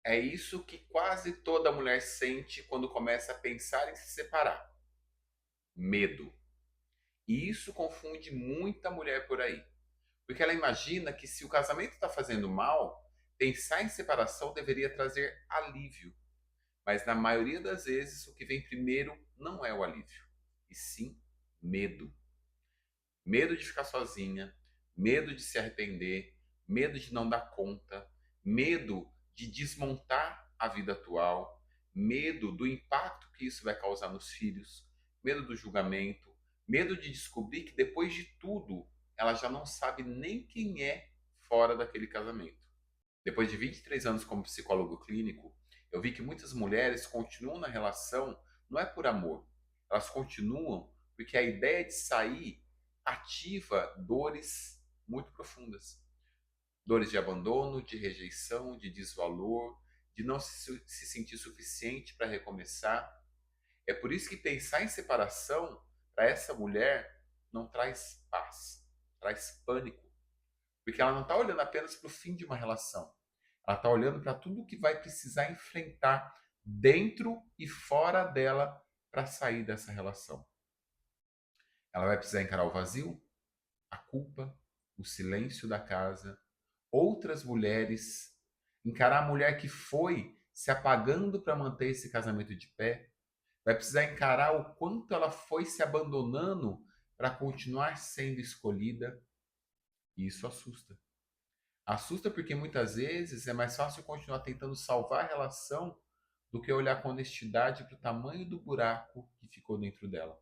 É isso que quase toda mulher sente quando começa a pensar em se separar: medo. E isso confunde muita mulher por aí, porque ela imagina que se o casamento está fazendo mal, pensar em separação deveria trazer alívio. Mas na maioria das vezes, o que vem primeiro não é o alívio, e sim medo. Medo de ficar sozinha, medo de se arrepender, medo de não dar conta, medo de desmontar a vida atual, medo do impacto que isso vai causar nos filhos, medo do julgamento, medo de descobrir que depois de tudo ela já não sabe nem quem é fora daquele casamento. Depois de 23 anos como psicólogo clínico, eu vi que muitas mulheres continuam na relação não é por amor, elas continuam porque a ideia de sair ativa dores muito profundas. Dores de abandono, de rejeição, de desvalor, de não se sentir suficiente para recomeçar. É por isso que pensar em separação, para essa mulher, não traz paz, traz pânico. Porque ela não está olhando apenas para o fim de uma relação. Ela está olhando para tudo que vai precisar enfrentar dentro e fora dela para sair dessa relação. Ela vai precisar encarar o vazio, a culpa, o silêncio da casa, outras mulheres, encarar a mulher que foi se apagando para manter esse casamento de pé, vai precisar encarar o quanto ela foi se abandonando para continuar sendo escolhida, e isso assusta. Assusta porque muitas vezes é mais fácil continuar tentando salvar a relação do que olhar com honestidade para o tamanho do buraco que ficou dentro dela.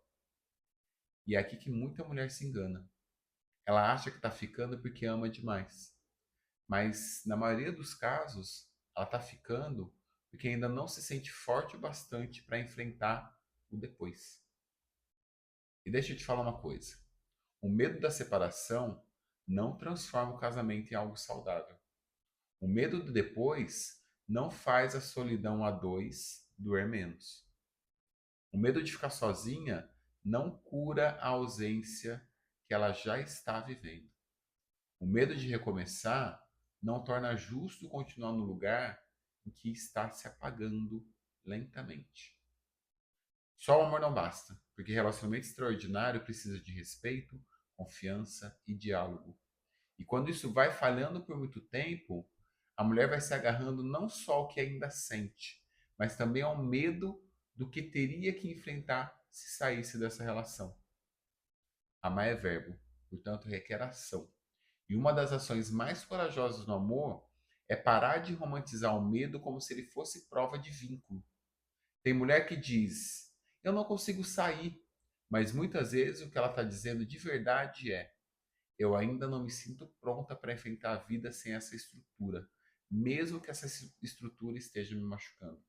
E é aqui que muita mulher se engana. Ela acha que está ficando porque ama demais. Mas, na maioria dos casos, ela está ficando porque ainda não se sente forte o bastante para enfrentar o depois. E deixa eu te falar uma coisa: o medo da separação não transforma o casamento em algo saudável. O medo do depois não faz a solidão a dois doer menos. O medo de ficar sozinha não cura a ausência que ela já está vivendo. O medo de recomeçar não torna justo continuar no lugar em que está se apagando lentamente. Só o amor não basta, porque relacionamento extraordinário precisa de respeito, confiança e diálogo. E quando isso vai falhando por muito tempo, a mulher vai se agarrando não só ao que ainda sente, mas também ao medo do que teria que enfrentar se saísse dessa relação. Amar é verbo, portanto requer ação. E uma das ações mais corajosas no amor é parar de romantizar o medo como se ele fosse prova de vínculo. Tem mulher que diz: eu não consigo sair, mas muitas vezes o que ela está dizendo de verdade é: eu ainda não me sinto pronta para enfrentar a vida sem essa estrutura, mesmo que essa estrutura esteja me machucando.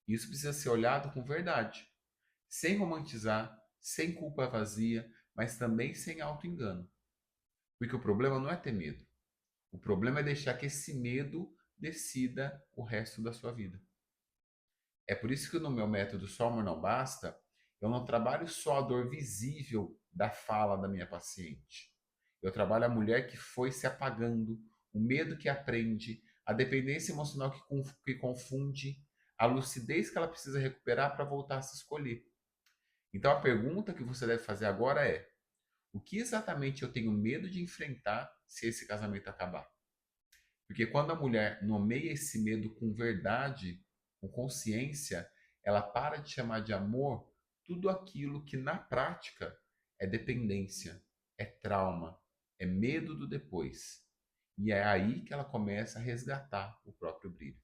Isso precisa ser olhado com verdade, sem romantizar, sem culpa vazia, mas também sem auto-engano. Porque o problema não é ter medo. O problema é deixar que esse medo decida o resto da sua vida. É por isso que no meu método Só Amor Não Basta, eu não trabalho só a dor visível da fala da minha paciente. Eu trabalho a mulher que foi se apagando, o medo que aprende, a dependência emocional que confunde, a lucidez que ela precisa recuperar para voltar a se escolher. Então a pergunta que você deve fazer agora é: o que exatamente eu tenho medo de enfrentar se esse casamento acabar? Porque quando a mulher nomeia esse medo com verdade, com consciência, ela para de chamar de amor tudo aquilo que na prática é dependência, é trauma, é medo do depois. E é aí que ela começa a resgatar o próprio brilho.